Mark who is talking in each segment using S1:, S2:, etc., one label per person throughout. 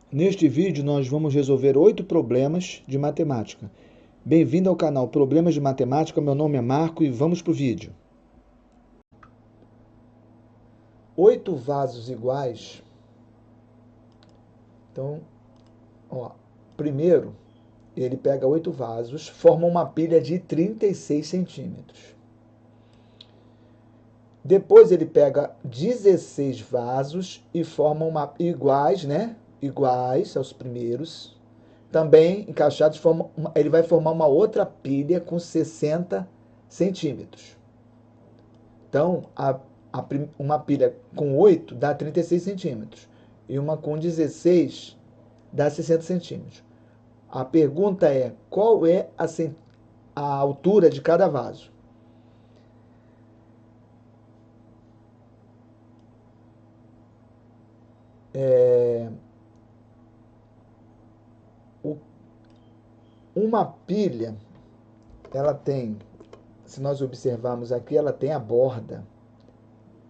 S1: Neste vídeo nós vamos resolver 8 problemas de matemática. Bem-vindo ao canal Problemas de Matemática, meu nome é Marco e vamos para o vídeo. 8 vasos iguais. Então, primeiro ele pega 8 vasos, forma uma pilha de 36 centímetros. Depois ele pega 16 vasos e forma iguais, Iguais aos primeiros. Também encaixados, ele vai formar uma outra pilha com 60 centímetros. Então, uma pilha com 8 dá 36 centímetros. E uma com 16 dá 60 centímetros. A pergunta é, qual é a altura de cada vaso? Uma pilha, ela tem, se nós observarmos aqui, ela tem a borda,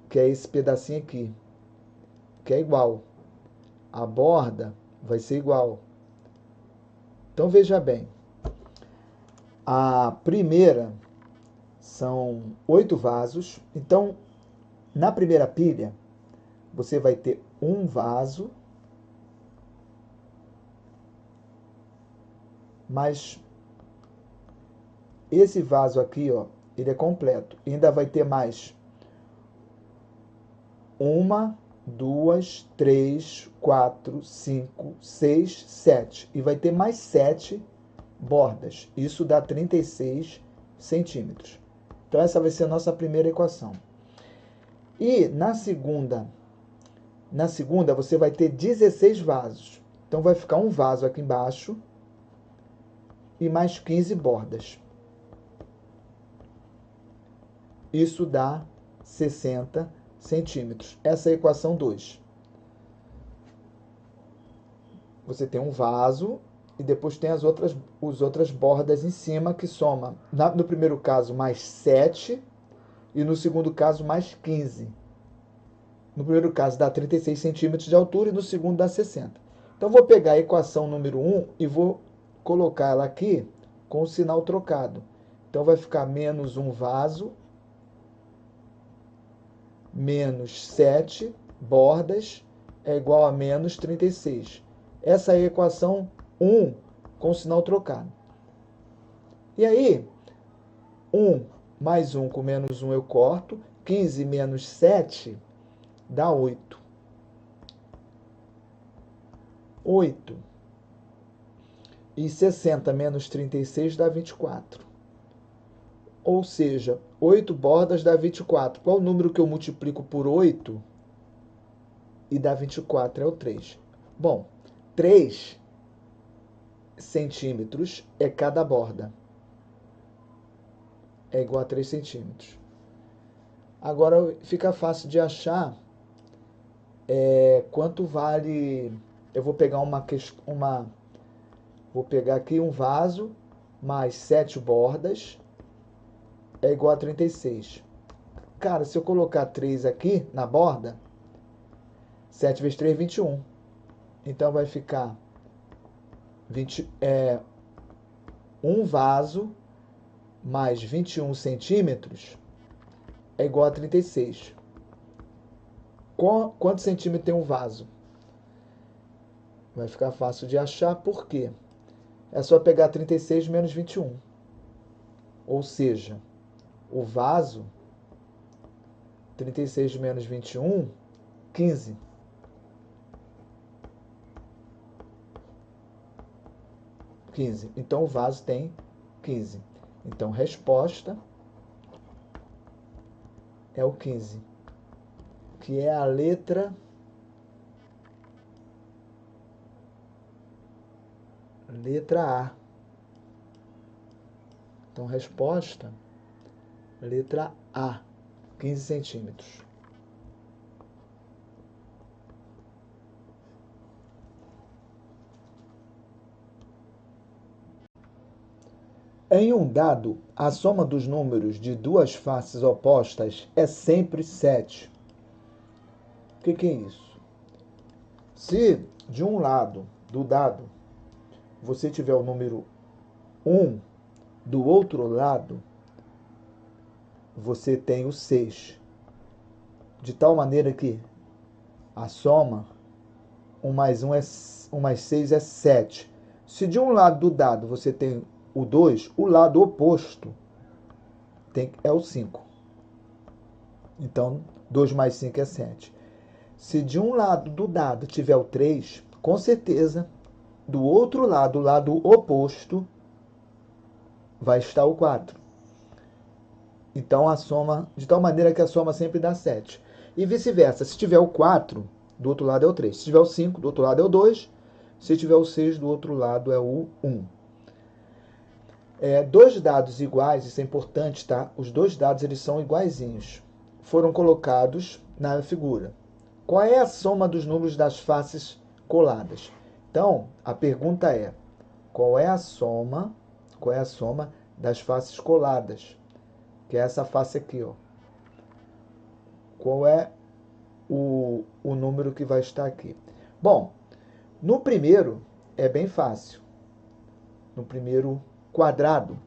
S1: que é esse pedacinho aqui, que é igual. A borda vai ser igual. Então veja bem, a primeira são 8 vasos. Então, na primeira pilha, você vai ter um vaso, mas esse vaso aqui, ele é completo. E ainda vai ter mais uma, 2, 3, 4, 5, 6, 7. E vai ter mais 7 bordas. Isso dá 36 centímetros. Então, essa vai ser a nossa primeira equação. E na segunda você vai ter 16 vasos. Então, vai ficar um vaso aqui embaixo e mais 15 bordas. Isso dá 60 centímetros. Essa é a equação 2. Você tem um vaso e depois tem as outras bordas em cima, que soma, no primeiro caso, mais 7 e no segundo caso, mais 15. No primeiro caso, dá 36 centímetros de altura e no segundo dá 60. Então, vou pegar a equação número 1 e vou colocar ela aqui com o sinal trocado. Então, vai ficar menos um vaso, menos 7 bordas, é igual a menos 36. Essa é a equação 1 com o sinal trocado. E aí, 1 mais 1 com menos 1 eu corto. 15 menos 7 dá 8. 8. E 60 menos 36 dá 24. Ou seja, 8 bordas dá 24. Qual o número que eu multiplico por 8 e dá 24? É o 3. Bom, 3 centímetros é cada borda. É igual a 3 centímetros. Agora fica fácil de achar quanto vale. Eu vou pegar vou pegar aqui um vaso mais 7 bordas é igual a 36. Cara, se eu colocar 3 aqui na borda, 7 vezes 3 é 21. Então vai ficar um vaso mais 21 centímetros é igual a 36. Quantos centímetros tem um vaso? Vai ficar fácil de achar, por quê? É só pegar 36 menos 21. Ou seja, o vaso, 36 menos 21, 15. 15. Então, o vaso tem 15. Então, resposta é o 15, que é a letra A. Então, resposta, letra A, 15 centímetros. Em um dado, a soma dos números de duas faces opostas é sempre 7. O que é isso? Se de um lado do dado você tiver o número 1, do outro lado você tem o 6. De tal maneira que a soma 1 mais 6 é 7. Se de um lado do dado você tem o 2, o lado oposto é o 5. Então, 2 mais 5 é 7. Se de um lado do dado tiver o 3, com certeza, do outro lado, o lado oposto, vai estar o 4. Então, a soma, de tal maneira que a soma sempre dá 7. E vice-versa. Se tiver o 4, do outro lado é o 3. Se tiver o 5, do outro lado é o 2. Se tiver o 6, do outro lado é o 1. Dois dados iguais, isso é importante, tá? Os dois dados eles são iguaizinhos. Foram colocados na figura. Qual é a soma dos números das faces coladas? Então, a pergunta é: qual é a soma das faces coladas? Que é essa face aqui, ó. Qual é o número que vai estar aqui? Bom, no primeiro é bem fácil. No primeiro quadrado.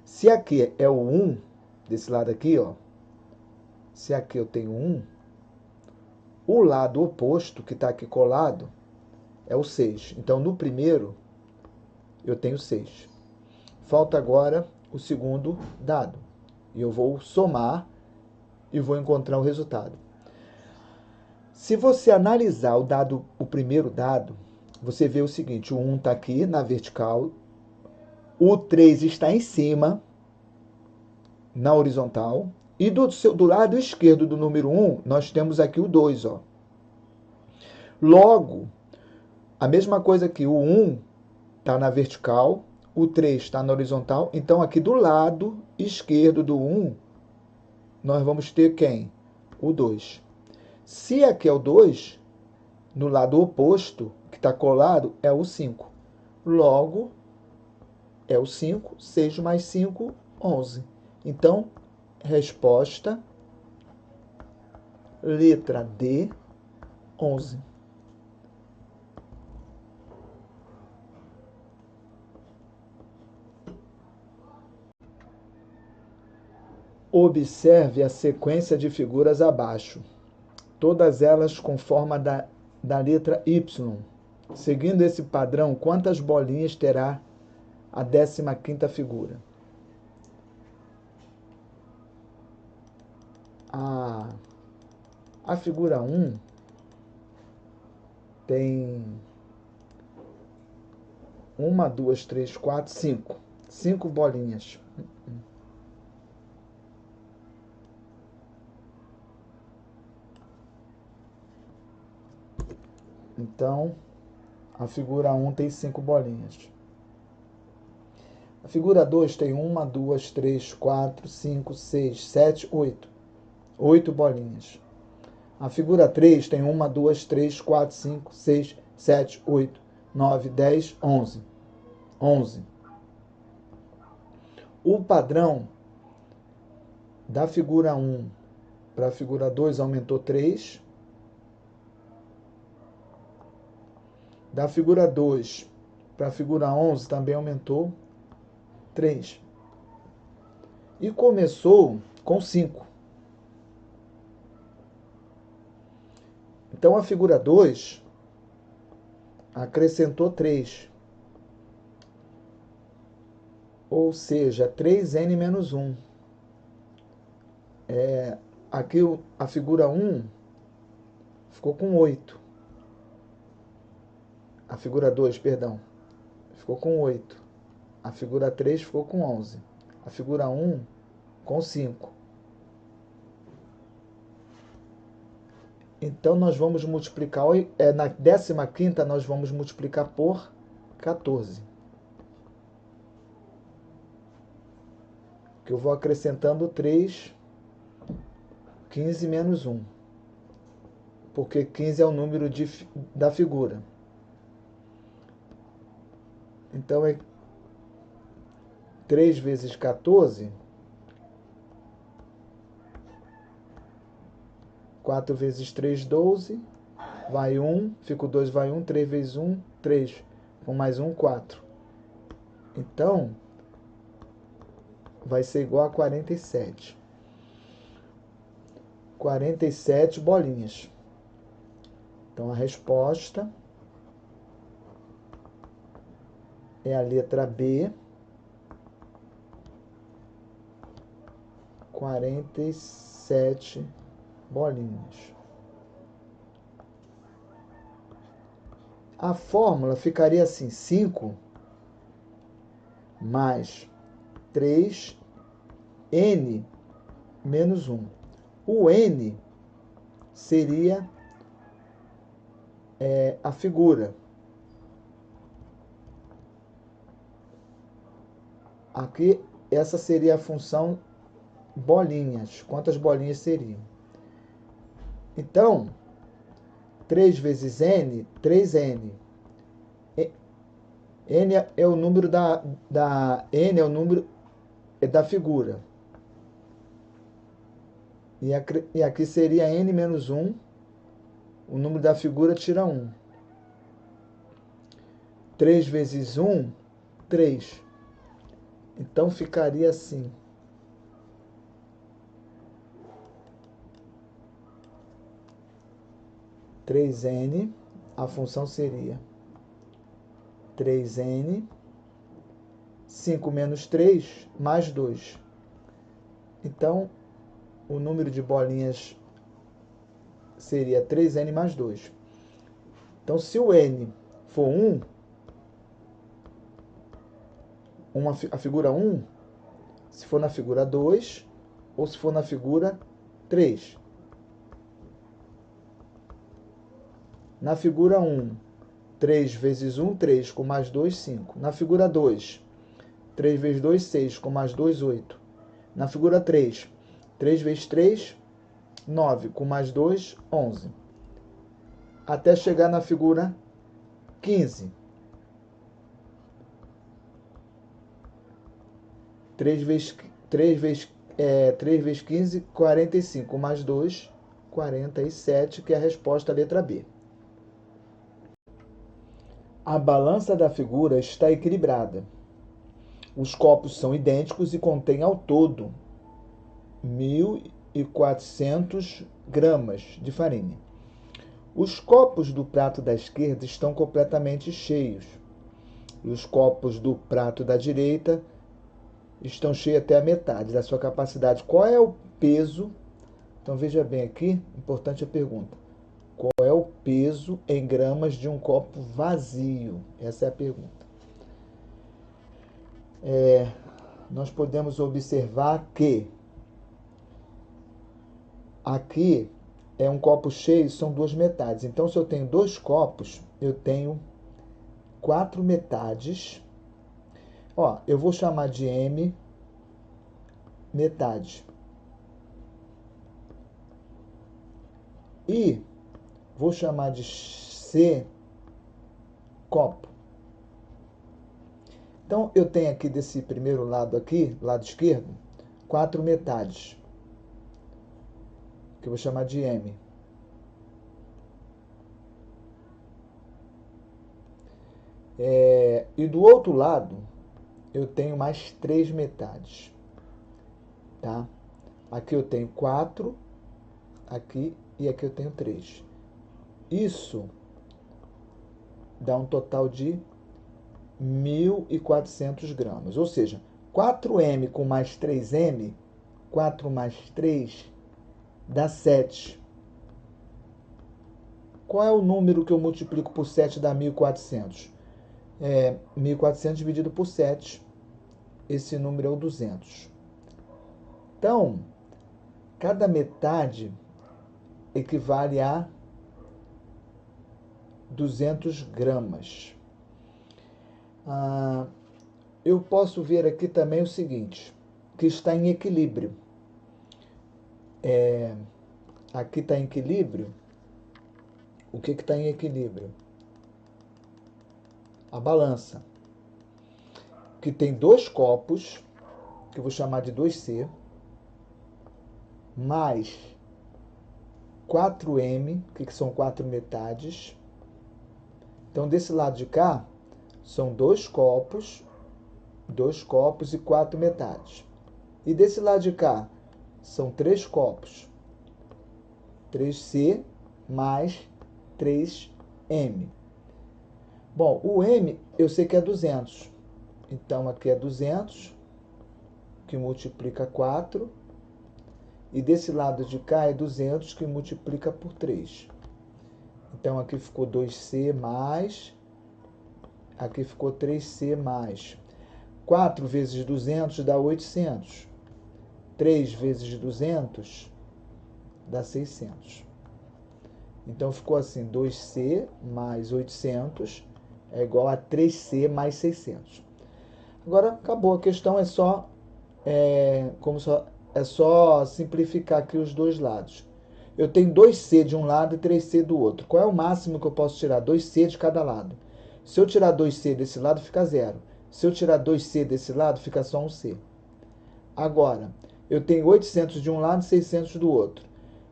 S1: Se aqui é o 1, desse lado aqui, ó. Se aqui eu tenho 1, o lado oposto, que está aqui colado, é o 6. Então, no primeiro, eu tenho 6. Falta agora o segundo dado. E eu vou somar e vou encontrar o resultado. Se você analisar o primeiro dado, você vê o seguinte: o 1 está aqui na vertical, o 3 está em cima, na horizontal, e do lado esquerdo do número 1, nós temos aqui o 2. Ó. Logo, a mesma coisa aqui, o 1 está na vertical, o 3 está na horizontal, então aqui do lado esquerdo do 1, nós vamos ter quem? O 2. Se aqui é o 2, no lado oposto, que está colado, é o 5. Logo, é o 5, 6 mais 5, 11. Então, resposta, letra D, 11. Observe a sequência de figuras abaixo, todas elas com forma da letra Y. Seguindo esse padrão, quantas bolinhas terá a 15ª figura? A figura 1 tem 1, 2, 3, 4, 5. 5 bolinhas. Então, a figura 1 tem 5 bolinhas. A figura 2 tem 1, 2, 3, 4, 5, 6, 7, 8. 8 bolinhas. A figura 3 tem 1, 2, 3, 4, 5, 6, 7, 8, 9, 10, 11. 11. O padrão da figura 1 para a figura 2 aumentou 3. Da figura 2 para a figura 11 também aumentou 3. E começou com 5. Então a figura 2 acrescentou 3. Ou seja, 3n menos 1. Aqui a figura 1 ficou com 8. A figura 2, perdão, ficou com 8. A figura 3 ficou com 11. A figura 1 com 5. Então, nós vamos multiplicar, na 15ª, nós vamos multiplicar por 14. Que eu vou acrescentando 3, 15 menos 1. Porque 15 é o número da figura. Então, é 3 vezes 14, 4 vezes 3, 12, vai 1, fica o 2, vai 1, 3 vezes 1, 3, com mais 1, 4. Então, vai ser igual a 47. 47 bolinhas. Então, a resposta é a letra B, 47 bolinhas. A fórmula ficaria assim, 5 mais 3n menos 1. O n seria a figura. Aqui, essa seria a função bolinhas. Quantas bolinhas seriam? Então, 3 vezes n, 3n. N é o número N é o número da figura. E aqui seria n menos 1. O número da figura tira 1. 3 vezes 1, 3. Então ficaria assim. 3n, a função seria 3n, 5 menos 3, mais 2. Então, o número de bolinhas seria 3n mais 2. Então, se o n for 1, a figura 1, se for na figura 2, ou se for na figura 3. Na figura 1, 3 vezes 1, 3, com mais 2, 5. Na figura 2, 3 vezes 2, 6, com mais 2, 8. Na figura 3, 3 vezes 3, 9, com mais 2, 11. Até chegar na figura 15. 3 vezes 15, 45, com mais 2, 47, que é a resposta à letra B. A balança da figura está equilibrada. Os copos são idênticos e contêm ao todo 1.400 gramas de farinha. Os copos do prato da esquerda estão completamente cheios. E os copos do prato da direita estão cheios até a metade da sua capacidade. Qual é o peso? Então veja bem aqui, importante a pergunta. Qual é o peso em gramas de um copo vazio? Essa é a pergunta. Nós podemos observar que aqui é um copo cheio, são duas metades. Então, se eu tenho dois copos, eu tenho 4 metades. Eu vou chamar de M metade. E vou chamar de C copo. Então, eu tenho aqui desse primeiro lado aqui, lado esquerdo, 4 metades, que eu vou chamar de M. E do outro lado, eu tenho mais 3 metades. Tá? Aqui eu tenho 4, aqui e aqui eu tenho 3. Isso dá um total de 1.400 gramas. Ou seja, 4M com mais 3M, 4 mais 3 dá 7. Qual é o número que eu multiplico por 7 dá 1.400? 1.400 dividido por 7, esse número é o 200. Então, cada metade equivale a 200 gramas. Eu posso ver aqui também o seguinte, que está em equilíbrio. Aqui está em equilíbrio. O que está em equilíbrio? A balança, que tem dois copos, que eu vou chamar de 2C, mais 4m, que são 4 metades. Então, desse lado de cá, são 2 copos e 4 metades. E desse lado de cá, são 3 copos, 3C mais 3M. Bom, o M eu sei que é 200. Então, aqui é 200, que multiplica 4. E desse lado de cá é 200, que multiplica por 3. Então, aqui ficou 2C mais, aqui ficou 3C mais. 4 vezes 200 dá 800. 3 vezes 200 dá 600. Então, ficou assim, 2C mais 800 é igual a 3C mais 600. Agora, acabou. A questão é só simplificar aqui os dois lados. Eu tenho 2C de um lado e 3C do outro. Qual é o máximo que eu posso tirar? 2C de cada lado. Se eu tirar 2C desse lado, fica 0. Se eu tirar 2C desse lado, fica só 1C. Agora, eu tenho 800 de um lado e 600 do outro.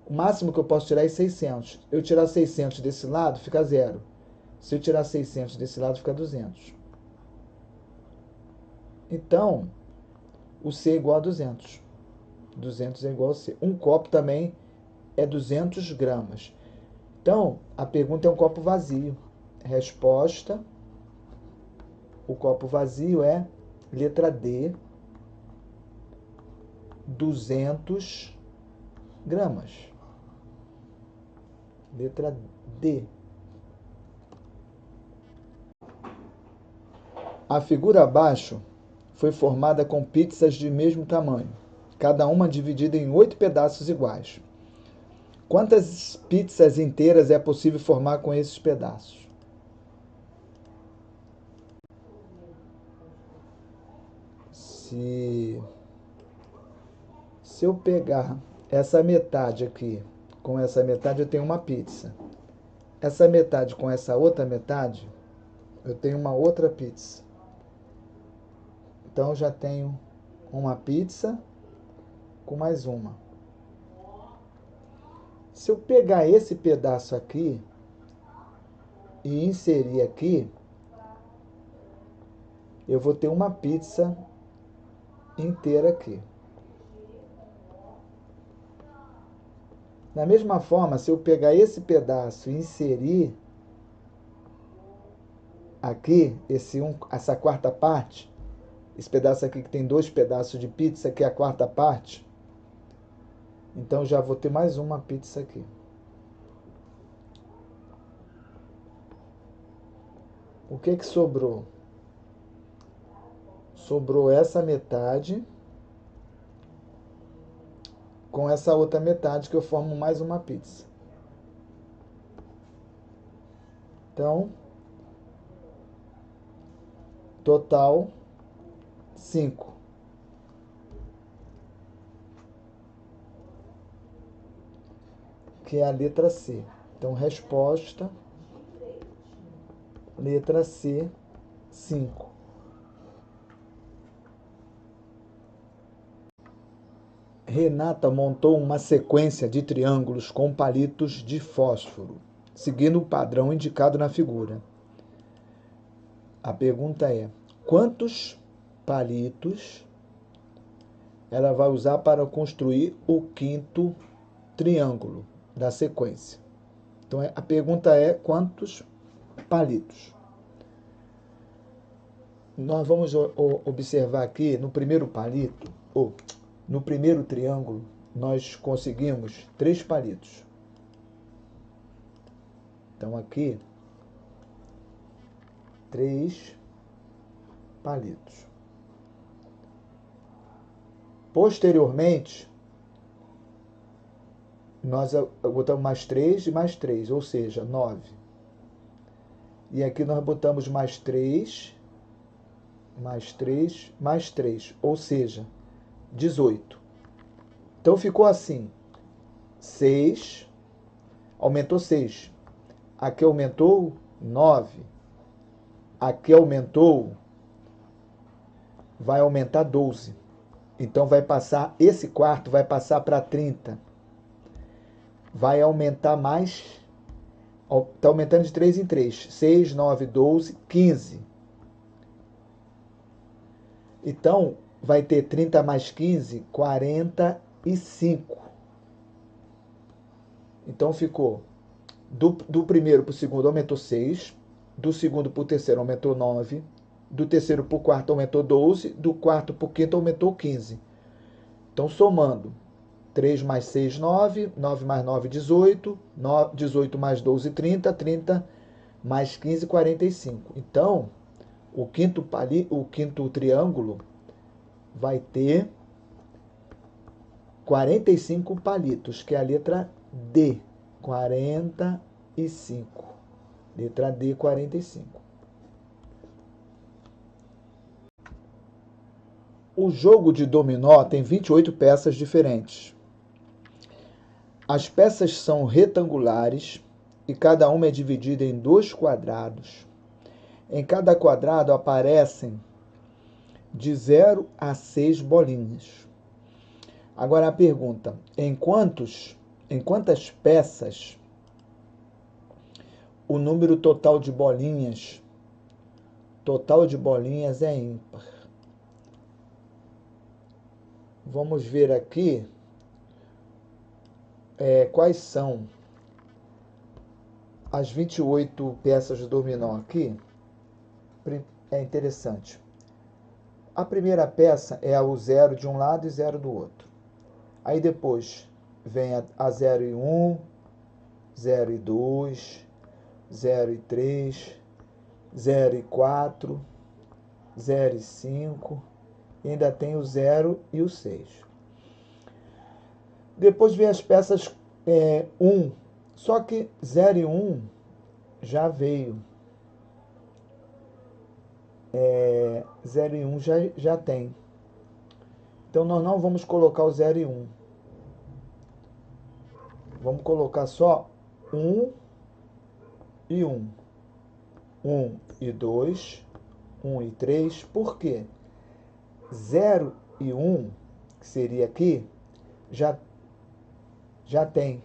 S1: O máximo que eu posso tirar é 600. Eu tirar 600 desse lado, fica 0. Se eu tirar 600 desse lado, fica 200. Então, o C é igual a 200. 200 é igual a C. Um copo também é 200 gramas. Então, a pergunta é um copo vazio. Resposta, o copo vazio é letra D, 200 gramas. Letra D. A figura abaixo foi formada com pizzas de mesmo tamanho, cada uma dividida em 8 pedaços iguais. Quantas pizzas inteiras é possível formar com esses pedaços? Se eu pegar essa metade aqui, com essa metade eu tenho uma pizza. Essa metade com essa outra metade, eu tenho uma outra pizza. Então, já tenho uma pizza com mais uma. Se eu pegar esse pedaço aqui e inserir aqui, eu vou ter uma pizza inteira aqui. Da mesma forma, se eu pegar esse pedaço e inserir aqui, essa quarta parte, esse pedaço aqui que tem 2 pedaços de pizza, que é a quarta parte, então já vou ter mais uma pizza aqui. O que sobrou? Sobrou essa metade com essa outra metade que eu formo mais uma pizza. Então, total 5. Que é a letra C. Então, resposta, letra C, 5. Renata montou uma sequência de triângulos com palitos de fósforo, seguindo o padrão indicado na figura. A pergunta é: quantos palitos ela vai usar para construir o quinto triângulo da sequência? Então, a pergunta é: quantos palitos? Nós vamos observar aqui, no primeiro palito, no primeiro triângulo, nós conseguimos 3 palitos. Então, aqui, 3 palitos. Posteriormente, nós botamos mais 3 e mais 3, ou seja, 9. E aqui nós botamos mais 3, mais 3, mais 3, ou seja, 18. Então ficou assim, 6, aumentou 6. Aqui aumentou 9. Aqui aumentou, vai aumentar 12. Então vai passar, esse quarto vai passar para 30. vai aumentar mais. Está aumentando de 3 em 3. 6, 9, 12, 15. Então, vai ter 30 mais 15, 45. Então, ficou do primeiro para o segundo aumentou 6, do segundo para o terceiro aumentou 9, do terceiro para o quarto aumentou 12, do quarto para o quinto aumentou 15. Então, somando, 3 mais 6, 9, 9 mais 9, 18, 18 mais 12, 30, 30 mais 15, 45. Então, o quinto triângulo vai ter 45 palitos, que é a letra D. 45. Letra D, 45. O jogo de dominó tem 28 peças diferentes. As peças são retangulares e cada uma é dividida em 2 quadrados. Em cada quadrado aparecem de 0 a 6 bolinhas. Agora a pergunta: em quantas peças o número total de bolinhas é ímpar? Vamos ver aqui quais são as 28 peças de dominó aqui. É interessante. A primeira peça é o 0 de um lado e 0 do outro. Aí depois vem a 0 e 1, 0 e 2, 0 e 3, 0 e 4, 0 e 5, e ainda tem o 0 e o 6. Depois vem as peças 1, só que 0 e 1 já veio. 0 e 1 já tem. Então nós não vamos colocar o 0 e 1. Vamos colocar só 1 e 1. 1 e 2, 1 e 3. Por quê? 0 e 1, que seria aqui, já tem.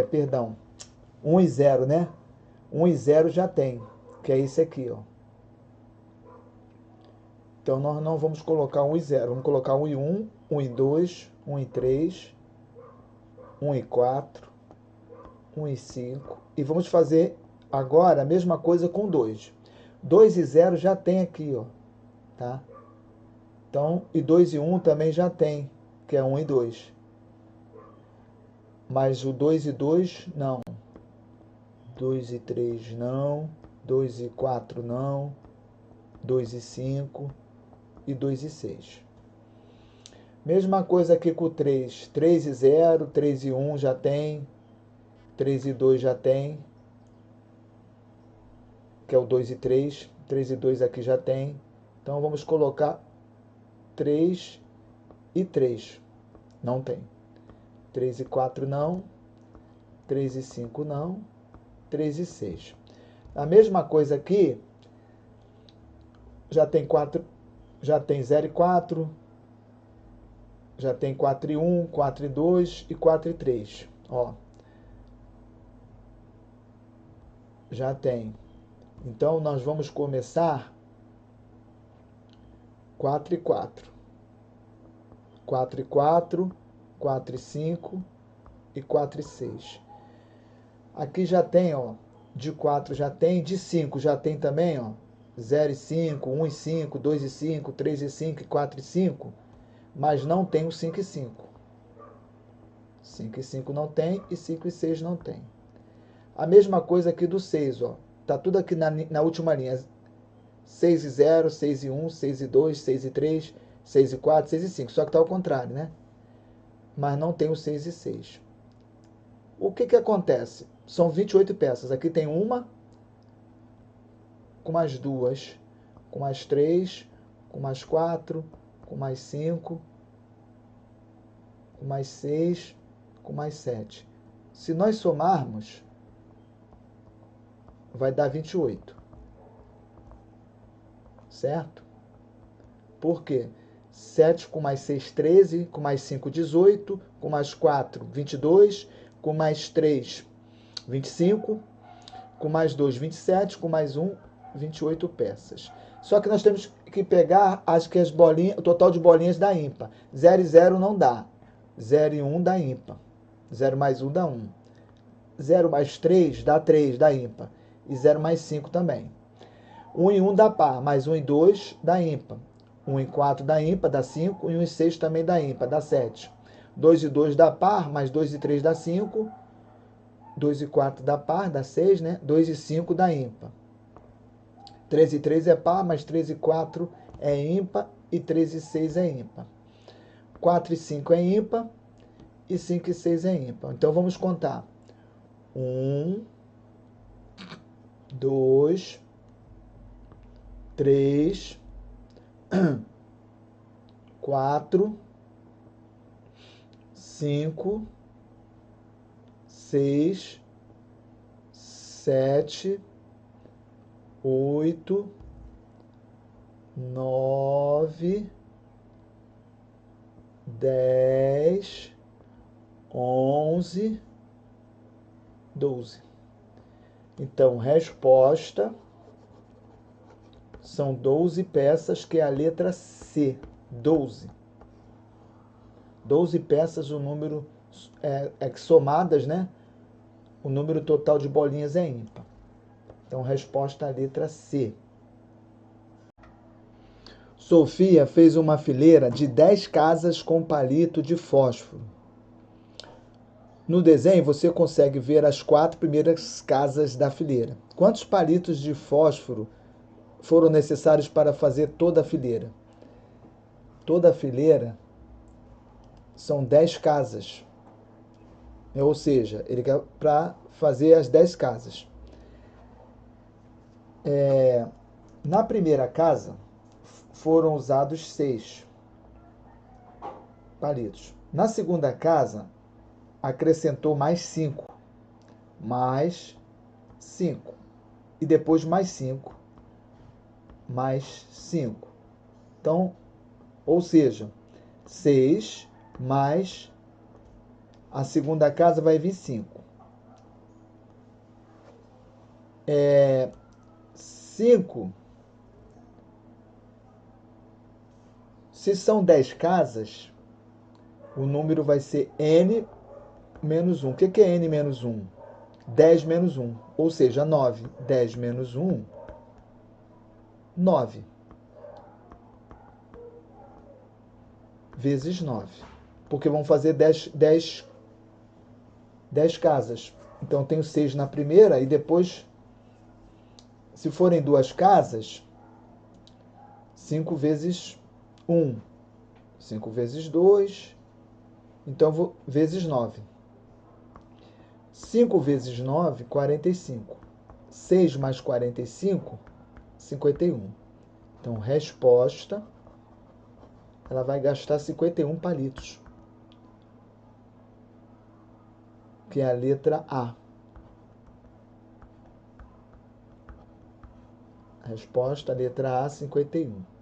S1: Perdão. 1 e 0, né? 1 e 0 já tem, que é esse aqui, ó. Então nós não vamos colocar 1 e 0, vamos colocar 1 e 1, 1 e 2, 1 e 3, 1 e 4, 1 e 5. E vamos fazer agora a mesma coisa com 2. 2 e 0 já tem aqui, ó. Tá? Então, e 2 e 1 também já tem, que é 1 e 2. Mas o 2 e 2, não. 2 e 3, não. 2 e 4, não. 2 e 5 e 2 e 6. Mesma coisa aqui com o 3. 3 e 0, 3 e 1 já tem. 3 e 2 já tem, que é o 2 e 3. 3 e 2 aqui já tem. Então vamos colocar 3 e 3. Não tem. 3 e 4 não. 3 e 5 não. 3 e 6. A mesma coisa aqui, já tem 4, já tem 0 e 4, já tem 4 e 1, 4 e 2 e 4 e 3. Ó. Já tem. Então nós vamos começar 4 e 4. 4 e 4, 4 e 5 e 4 e 6. Aqui já tem, ó, de 4 já tem, de 5 já tem também, ó, 0 e 5, 1 e 5, 2 e 5, 3 e 5 e 4 e 5, mas não tem o 5 e 5. 5 e 5 não tem e 5 e 6 não tem. A mesma coisa aqui do 6, ó. Tá tudo aqui na última linha. 6 e 0, 6 e 1, 6 e 2, 6 e 3, 6 e 4, 6 e 5. Só que tá ao contrário, né? Mas não tem o 6 e 6. O que acontece? São 28 peças. Aqui tem uma, com mais duas, com mais 3, com mais 4, com mais 5, com mais 6, com mais 7. Se nós somarmos, vai dar 28. Certo? Por quê? 7 com mais 6, 13, com mais 5, 18, com mais 4, 22, com mais 3, 25, com mais 2, 27, com mais 1, 28 peças. Só que nós temos que pegar as bolinhas, o total de bolinhas da ímpar. 0 e 0 não dá. 0 e 1 dá ímpar. 0 mais 1 dá 1. 0 mais 3 dá 3, dá ímpar. E 0 mais 5 também. 1 e 1 dá par, mais 1 e 2 dá ímpar. 1 e 4 dá ímpar, dá 5. E 1 e 6 também dá ímpar, dá 7. 2 e 2 dá par, mais 2 e 3 dá 5. 2 e 4 dá par, dá 6, né? 2 e 5 dá ímpar. 3 e 3 é par, mas 3 e 4 é ímpar e 3 e 6 é ímpar. 4 e 5 é ímpar e 5 e 6 é ímpar. Então vamos contar. 1, 2, 3, 4, 5, 6, 7, 8, 9, 10, 11, 12. Então, resposta são 12 peças, que é a letra C. 12. 12 peças, o número que somadas, né? O número total de bolinhas é ímpar. Então, resposta a letra C. Sofia fez uma fileira de 10 casas com palito de fósforo. No desenho, você consegue ver as 4 primeiras casas da fileira. Quantos palitos de fósforo foram necessários para fazer toda a fileira? Toda a fileira são 10 casas. Ou seja, ele quer para fazer as 10 casas. Na primeira casa, foram usados 6 palitos. Na segunda casa, acrescentou mais 5. Mais 5. E depois mais 5. Mais 5. Então, ou seja, 6 mais a segunda casa vai vir 5. 5. Se são 10 casas, o número vai ser n menos 1. O que é n menos 1? 10 menos 1, ou seja, 9. 10 menos 1, 9. Vezes 9. Porque vamos fazer 10 casas. Então, tenho 6 na primeira e depois, se forem 2 casas, 5 vezes 1. 5 vezes 2. Então, vezes 9. 5 vezes 9, 45. 6 mais 45, 51. Então, resposta, ela vai gastar 51 palitos, que é a letra A. Resposta, letra A, 51.